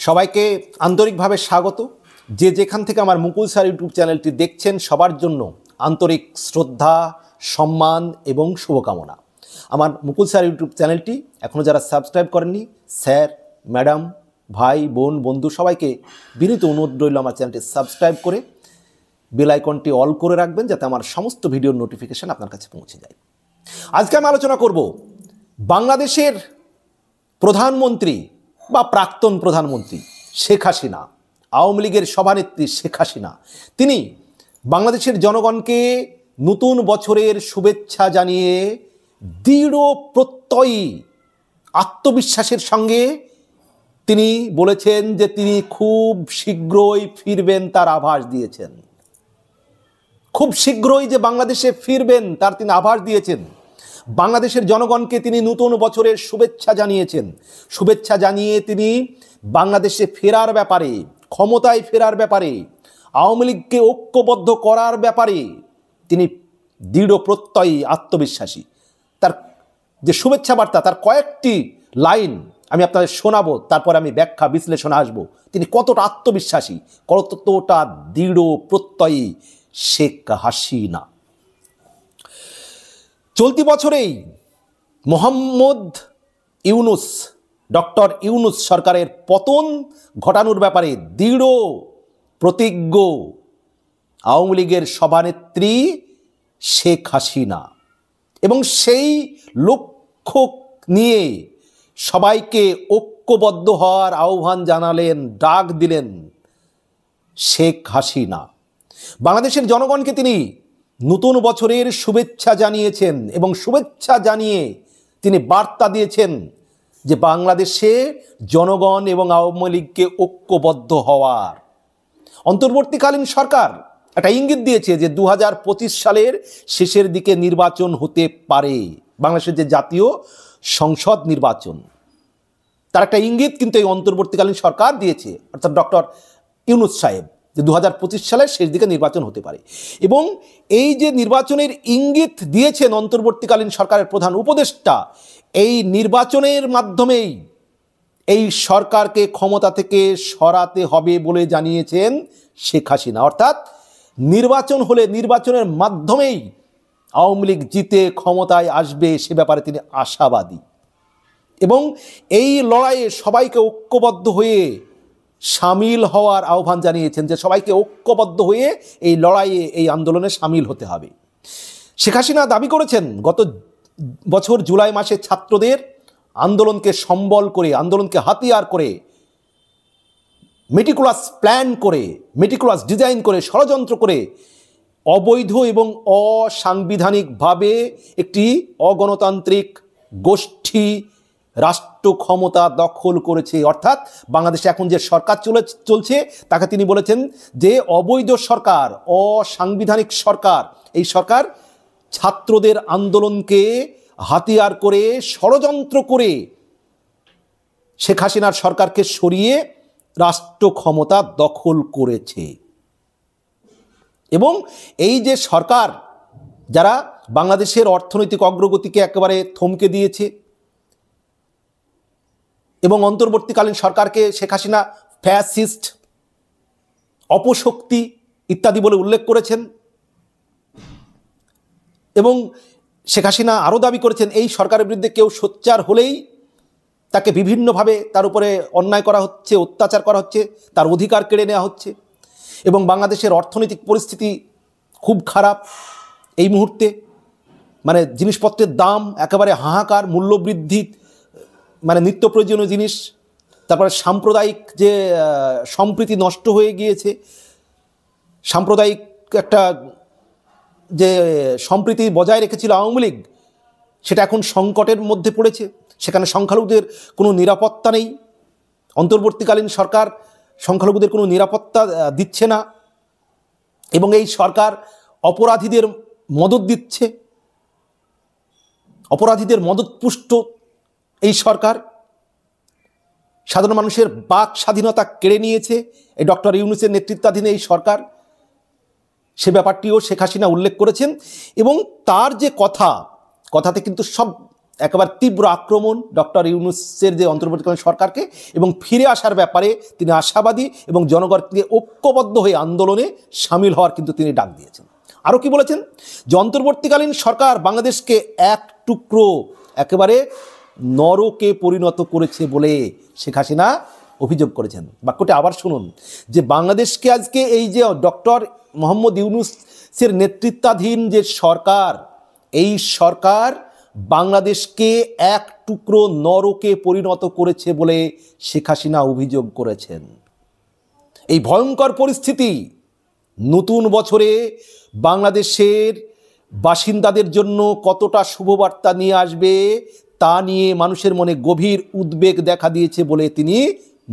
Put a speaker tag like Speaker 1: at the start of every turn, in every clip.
Speaker 1: সবাইকে আন্তরিকভাবে স্বাগত। যে যেখান থেকে আমার মুকুল স্যার ইউটিউব চ্যানেলটি দেখছেন সবার জন্য আন্তরিক শ্রদ্ধা, সম্মান এবং শুভকামনা। আমার মুকুল স্যার ইউটিউব চ্যানেলটি এখনও যারা সাবস্ক্রাইব করেননি, স্যার, ম্যাডাম, ভাই, বোন, বন্ধু সবাইকে বিনীত অনুরোধ রইল আমার চ্যানেলটি সাবস্ক্রাইব করে বেল আইকনটি অল করে রাখবেন, যাতে আমার সমস্ত ভিডিওর নোটিফিকেশান আপনার কাছে পৌঁছে যায়। আজকে আমি আলোচনা করব বাংলাদেশের প্রধানমন্ত্রী বা প্রাক্তন প্রধানমন্ত্রী শেখ হাসিনা, আওয়ামী লীগের সভানেত্রী শেখ হাসিনা। তিনি বাংলাদেশের জনগণকে নতুন বছরের শুভেচ্ছা জানিয়ে দৃঢ় প্রত্যয়ী আত্মবিশ্বাসের সঙ্গে তিনি বলেছেন যে তিনি খুব শীঘ্রই ফিরবেন, তার আভাস দিয়েছেন। খুব শীঘ্রই যে বাংলাদেশে ফিরবেন তার তিনি আভাস দিয়েছেন। বাংলাদেশের জনগণকে তিনি নতুন বছরের শুভেচ্ছা জানিয়েছেন। শুভেচ্ছা জানিয়ে তিনি বাংলাদেশে ফেরার ব্যাপারে, ক্ষমতায় ফেরার ব্যাপারে, আওয়ামী লীগকে ঐক্যবদ্ধ করার ব্যাপারে তিনি দৃঢ় প্রত্যয়ী আত্মবিশ্বাসী। তার যে শুভেচ্ছা বার্তা, তার কয়েকটি লাইন আমি আপনাদের শোনাবো, তারপরে আমি ব্যাখ্যা বিশ্লেষণে আসবো। তিনি কতটা আত্মবিশ্বাসী, কতটা দৃঢ় প্রত্যয়ী শেখ হাসিনা। চলতি বছরেই মোহাম্মদ ইউনুস, ডক্টর ইউনুস সরকারের পতন ঘটানোর ব্যাপারে দৃঢ় প্রতিজ্ঞ আওয়ামী লীগের সভানেত্রী শেখ হাসিনা, এবং সেই লক্ষ্য নিয়ে সবাইকে ঐক্যবদ্ধ হওয়ার আহ্বান জানালেন, ডাক দিলেন শেখ হাসিনা। বাংলাদেশের জনগণকে তিনি নতুন বছরের শুভেচ্ছা জানিয়েছেন এবং শুভেচ্ছা জানিয়ে তিনি বার্তা দিয়েছেন যে বাংলাদেশে জনগণ এবং আওয়ামী লীগকে ঐক্যবদ্ধ হওয়ার। অন্তর্বর্তীকালীন সরকার একটা ইঙ্গিত দিয়েছে যে 2025 সালের শেষের দিকে নির্বাচন হতে পারে, বাংলাদেশের যে জাতীয় সংসদ নির্বাচন, তার একটা ইঙ্গিত কিন্তু এই অন্তর্বর্তীকালীন সরকার দিয়েছে, অর্থাৎ ডক্টর ইউনুস সাহেব, যে 2025 সালের শেষ দিকে নির্বাচন হতে পারে। এবং এই যে নির্বাচনের ইঙ্গিত দিয়েছেন অন্তর্বর্তীকালীন সরকারের প্রধান উপদেষ্টা, এই নির্বাচনের মাধ্যমেই এই সরকারকে ক্ষমতা থেকে সরাতে হবে বলে জানিয়েছেন শেখ হাসিনা। অর্থাৎ নির্বাচন হলে নির্বাচনের মাধ্যমেই আওয়ামী লীগ জিতে ক্ষমতায় আসবে, সে ব্যাপারে তিনি আশাবাদী। এবং এই লড়াইয়ে সবাইকে ঐক্যবদ্ধ হয়ে সামিল হওয়ার আহ্বান জানিয়েছেন, যে সবাইকে ঐক্যবদ্ধ হয়ে এই লড়াইয়ে, এই আন্দোলনে সামিল হতে হবে। শেখ হাসিনা দাবি করেছেন গত বছর জুলাই মাসে ছাত্রদের আন্দোলনকে সম্বল করে, আন্দোলনকে হাতিয়ার করে, মেটিকুলাস প্ল্যান করে, মেটিকুলাস ডিজাইন করে, ষড়যন্ত্র করে অবৈধ এবং অসাংবিধানিকভাবে একটি অগণতান্ত্রিক গোষ্ঠী রাষ্ট্র ক্ষমতা দখল করেছে। অর্থাৎ বাংলাদেশে এখন যে সরকার চলছে তাকে তিনি বলেছেন যে অবৈধ সরকার, অসাংবিধানিক সরকার। এই সরকার ছাত্রদের আন্দোলনকে হাতিয়ার করে, ষড়যন্ত্র করে শেখ হাসিনার সরকারকে সরিয়ে রাষ্ট্র ক্ষমতা দখল করেছে। এবং এই যে সরকার, যারা বাংলাদেশের অর্থনৈতিক অগ্রগতিকে একেবারে থমকে দিয়েছে, এবং অন্তর্বর্তীকালীন সরকারকে শেখ হাসিনা ফ্যাসিস্ট, অপশক্তি ইত্যাদি বলে উল্লেখ করেছেন। এবং শেখ হাসিনা আরও দাবি করেছেন এই সরকারের বিরুদ্ধে কেউ সোচ্চার হলেই তাকে বিভিন্নভাবে তার উপরে অন্যায় করা হচ্ছে, অত্যাচার করা হচ্ছে, তার অধিকার কেড়ে নেওয়া হচ্ছে। এবং বাংলাদেশের অর্থনৈতিক পরিস্থিতি খুব খারাপ এই মুহূর্তে, মানে জিনিসপত্রের দাম একেবারে হাহাকার, মূল্যবৃদ্ধি, মানে নিত্য প্রয়োজনীয় জিনিস, তারপরে সাম্প্রদায়িক যে সম্প্রীতি নষ্ট হয়ে গিয়েছে, সাম্প্রদায়িক একটা যে সম্প্রীতি বজায় রেখেছিল আওয়ামী লীগ, সেটা এখন সংকটের মধ্যে পড়েছে। সেখানে সংখ্যালঘুদের কোনো নিরাপত্তা নেই। অন্তর্বর্তীকালীন সরকার সংখ্যালঘুদের কোনো নিরাপত্তা দিচ্ছে না, এবং এই সরকার অপরাধীদের মদত দিচ্ছে, অপরাধীদের মদতপুষ্ট এই সরকার। সাধারণ মানুষের বাক স্বাধীনতা কেড়ে নিয়েছে এই ডক্টর ইউনুসের নেতৃত্বাধীন এই সরকার। সে ব্যাপারটিও শেখ হাসিনা উল্লেখ করেছেন। এবং তার যে কথাতে কিন্তু সব একেবারে তীব্র আক্রমণ ডক্টর ইউনূসের যে অন্তর্বর্তীকালীন সরকারকে, এবং ফিরে আসার ব্যাপারে তিনি আশাবাদী এবং জনগণকে ঐক্যবদ্ধ হয়ে আন্দোলনে সামিল হওয়ার কিন্তু তিনি ডাক দিয়েছেন। আরও কি বলেছেন, যে অন্তর্বর্তীকালীন সরকার বাংলাদেশকে এক টুকরো একেবারে নরকে পরিণত করেছে বলে শেখ হাসিনা অভিযোগ করেছেন। বাক্যটি আবার শুনুন, যে বাংলাদেশকে আজকে এই যে ডক্টর মোহাম্মদ ইউনূসের নেতৃত্বাধীন যে সরকার, এই সরকার বাংলাদেশকে এক টুকরো নরকে পরিণত করেছে বলে শেখ হাসিনা অভিযোগ করেছেন। এই ভয়ঙ্কর পরিস্থিতি নতুন বছরে বাংলাদেশের বাসিন্দাদের জন্য কতটা শুভবার্তা নিয়ে আসবে তা নিয়ে মানুষের মনে গভীর উদ্বেগ দেখা দিয়েছে বলে তিনি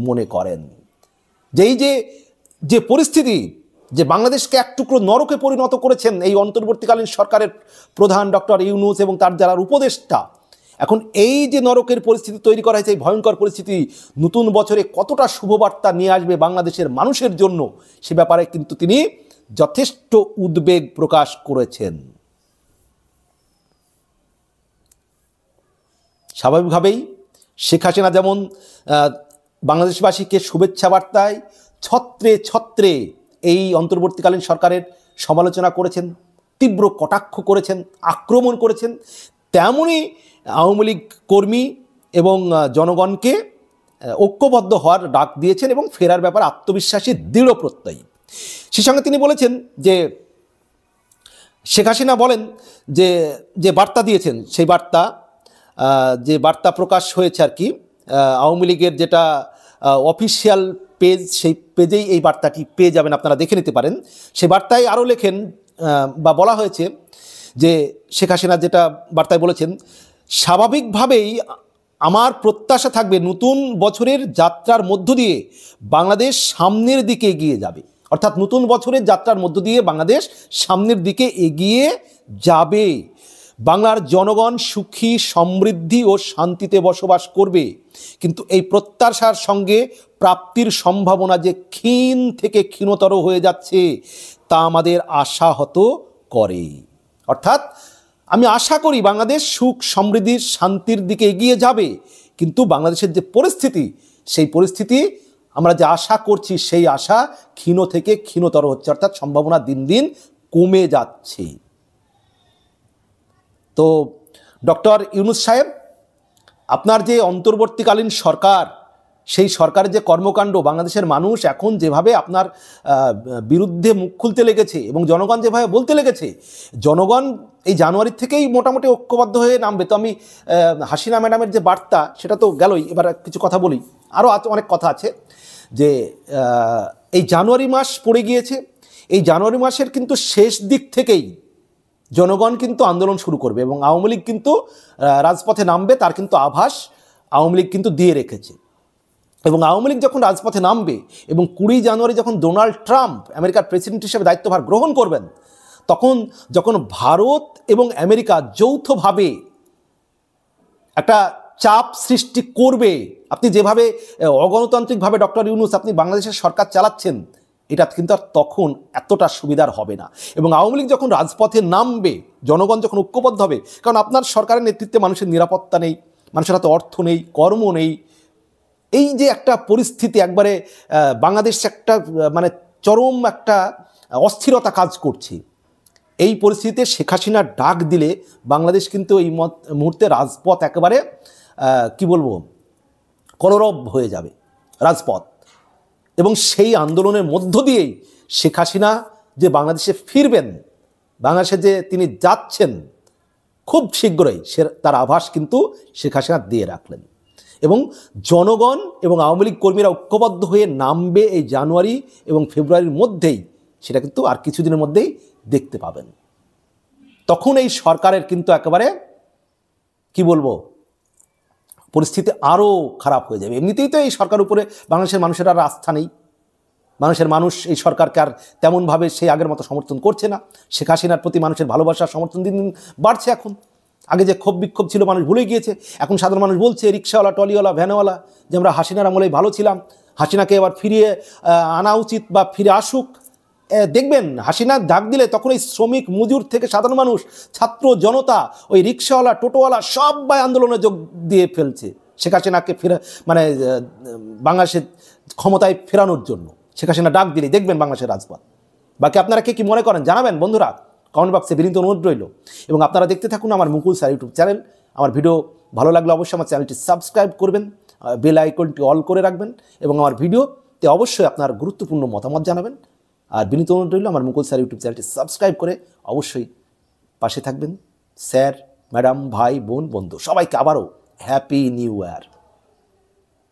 Speaker 1: মনে করেন। যেই যে পরিস্থিতি, যে বাংলাদেশকে এক টুকরো নরকে পরিণত করেছেন এই অন্তর্বর্তীকালীন সরকারের প্রধান ডক্টর ইউনূস এবং তার যারা উপদেষ্টা, এখন এই যে নরকের পরিস্থিতি তৈরি করা হয়েছে, এই ভয়ঙ্কর পরিস্থিতি নতুন বছরে কতটা শুভবার্তা নিয়ে আসবে বাংলাদেশের মানুষের জন্য, সে ব্যাপারে কিন্তু তিনি যথেষ্ট উদ্বেগ প্রকাশ করেছেন। স্বাভাবিকভাবেই শেখ হাসিনা যেমন বাংলাদেশবাসীকে শুভেচ্ছা বার্তায় ছত্রে ছত্রে এই অন্তর্বর্তীকালীন সরকারের সমালোচনা করেছেন, তীব্র কটাক্ষ করেছেন, আক্রমণ করেছেন, তেমনই আওয়ামী লীগ কর্মী এবং জনগণকে ঐক্যবদ্ধ হওয়ার ডাক দিয়েছেন এবং ফেরার ব্যাপারে আত্মবিশ্বাসী দৃঢ় প্রত্যয়ী। সেই সঙ্গে তিনি বলেছেন যে শেখ হাসিনা বলেন যে বার্তা দিয়েছেন, সেই যে বার্তা প্রকাশ হয়েছে আর কি আওয়ামী লীগের যেটা অফিসিয়াল পেজ, সেই পেজেই এই বার্তাটি পেয়ে যাবেন, আপনারা দেখে নিতে পারেন। সেই বার্তায় আরও লেখেন বা বলা হয়েছে যে শেখ হাসিনা যেটা বার্তায় বলেছেন, স্বাভাবিকভাবেই আমার প্রত্যাশা থাকবে নতুন বছরের যাত্রার মধ্য দিয়ে বাংলাদেশ সামনের দিকে এগিয়ে যাবে। অর্থাৎ নতুন বছরের যাত্রার মধ্য দিয়ে বাংলাদেশ সামনের দিকে এগিয়ে যাবে, বাংলার জনগণ সুখী, সমৃদ্ধি ও শান্তিতে বসবাস করবে। কিন্তু এই প্রত্যাশার সঙ্গে প্রাপ্তির সম্ভাবনা যে ক্ষীণ থেকে ক্ষীণতর হয়ে যাচ্ছে তা আমাদের আশাহত করে। অর্থাৎ আমি আশা করি বাংলাদেশ সুখ, সমৃদ্ধির, শান্তির দিকে এগিয়ে যাবে, কিন্তু বাংলাদেশের যে পরিস্থিতি, সেই পরিস্থিতি আমরা যে আশা করছি সেই আশা ক্ষীণ থেকে ক্ষীণতর হচ্ছে, অর্থাৎ সম্ভাবনা দিন দিন কমে যাচ্ছে। তো ডক্টর ইউনূস সাহেব, আপনার যে অন্তর্বর্তীকালীন সরকার, সেই সরকারের যে কর্মকাণ্ড, বাংলাদেশের মানুষ এখন যেভাবে আপনার বিরুদ্ধে মুখ খুলতে লেগেছে এবং জনগণ যেভাবে বলতে লেগেছে, জনগণ এই জানুয়ারি থেকেই মোটামুটি ঐক্যবদ্ধ হয়ে নামবে। তো আমি হাসিনা ম্যাডামের যে বার্তা, সেটা তো গেলই, এবার কিছু কথা বলি, আরও অনেক কথা আছে। যে এই জানুয়ারি মাস পড়ে গিয়েছে, এই জানুয়ারি মাসের কিন্তু শেষ দিক থেকেই জনগণ কিন্তু আন্দোলন শুরু করবে এবং আওয়ামী লীগ কিন্তু রাজপথে নামবে, তার কিন্তু আভাস আওয়ামী লীগ কিন্তু দিয়ে রেখেছে। এবং আওয়ামী লীগ যখন রাজপথে নামবে এবং 20 জানুয়ারি যখন ডোনাল্ড ট্রাম্প আমেরিকার প্রেসিডেন্ট হিসেবে দায়িত্বভার গ্রহণ করবেন, তখন যখন ভারত এবং আমেরিকা যৌথভাবে একটা চাপ সৃষ্টি করবে, আপনি যেভাবে অগণতান্ত্রিকভাবে ডক্টর ইউনূস আপনি বাংলাদেশের সরকার চালাচ্ছেন, এটা কিন্তু আর তখন এতটা সুবিধার হবে না। এবং আওয়ামী লীগ যখন রাজপথে নামবে, জনগণ যখন ঐক্যবদ্ধ হবে, কারণ আপনার সরকারের নেতৃত্বে মানুষের নিরাপত্তা নেই, মানুষের হাতে অর্থ নেই, কর্ম নেই, এই যে একটা পরিস্থিতি, একবারে বাংলাদেশ একটা মানে চরম একটা অস্থিরতা কাজ করছে, এই পরিস্থিতিতে শেখ হাসিনা ডাক দিলে বাংলাদেশ কিন্তু এই মুহূর্তে রাজপথ একেবারে কি বলবো, কলরব হয়ে যাবে রাজপথ। এবং সেই আন্দোলনের মধ্য দিয়েই শেখ হাসিনা যে বাংলাদেশে ফিরবেন, বাংলাদেশে যে তিনি যাচ্ছেন খুব শীঘ্রই, তার আভাস কিন্তু শেখ হাসিনা দিয়ে রাখলেন। এবং জনগণ এবং আওয়ামী লীগ কর্মীরা ঐক্যবদ্ধ হয়ে নামবে এই জানুয়ারি এবং ফেব্রুয়ারির মধ্যেই, সেটা কিন্তু আর কিছুদিনের মধ্যেই দেখতে পাবেন। তখন এই সরকারের কিন্তু একেবারে কি বলবো, পরিস্থিতি আরও খারাপ হয়ে যাবে। এমনিতেই তো এই সরকার উপরে বাংলাদেশের মানুষের আর আস্থা নেই, মানুষের মানুষ এই সরকারকে আর তেমনভাবে সেই আগের মতো সমর্থন করছে না। শেখ হাসিনার প্রতি মানুষের ভালোবাসার সমর্থন দিন দিন বাড়ছে। এখন আগে যে ক্ষোভ বিক্ষোভ ছিল মানুষ ভুলে গিয়েছে, এখন সাধারণ মানুষ বলছে, রিক্সাওয়ালা, টলিওয়ালা, ভ্যানওয়ালা, যে আমরা হাসিনার আমলেই ভালো ছিলাম, হাসিনাকে এবার ফিরিয়ে আনা উচিত বা ফিরে আসুক। দেখবেন হাসিনা ডাক দিলে তখন এই শ্রমিক মজুর থেকে সাধারণ মানুষ, ছাত্র জনতা, ওই রিক্সাওয়ালা, টোটোওয়ালা সবাই আন্দোলনে যোগ দিয়ে ফেলছে শেখ হাসিনাকে মানে বাংলাদেশের ক্ষমতায় ফেরানোর জন্য। শেখ হাসিনা ডাক দিলে দেখবেন বাংলাদেশের রাজপথ। বাকি আপনারা কি মনে করেন জানাবেন বন্ধুরা, কমেন্ট বক্সে বিনীত অনুরোধ রইল। এবং আপনারা দেখতে থাকুন আমার মুকুল স্যার ইউটিউব চ্যানেল। আমার ভিডিও ভালো লাগলে অবশ্যই আমার চ্যানেলটি সাবস্ক্রাইব করবেন, বেল আইকনটি অল করে রাখবেন এবং আমার ভিডিওতে অবশ্যই আপনার গুরুত্বপূর্ণ মতামত জানাবেন। আর বিনীত অনুরোধ রইল আমার মুকুল স্যার ইউটিউব চ্যানেলটি সাবস্ক্রাইব করে অবশ্যই পাশে থাকবেন। স্যার, ম্যাডাম, ভাই, বোন, বন্ধু সবাইকে আবারও হ্যাপি নিউ ইয়ার।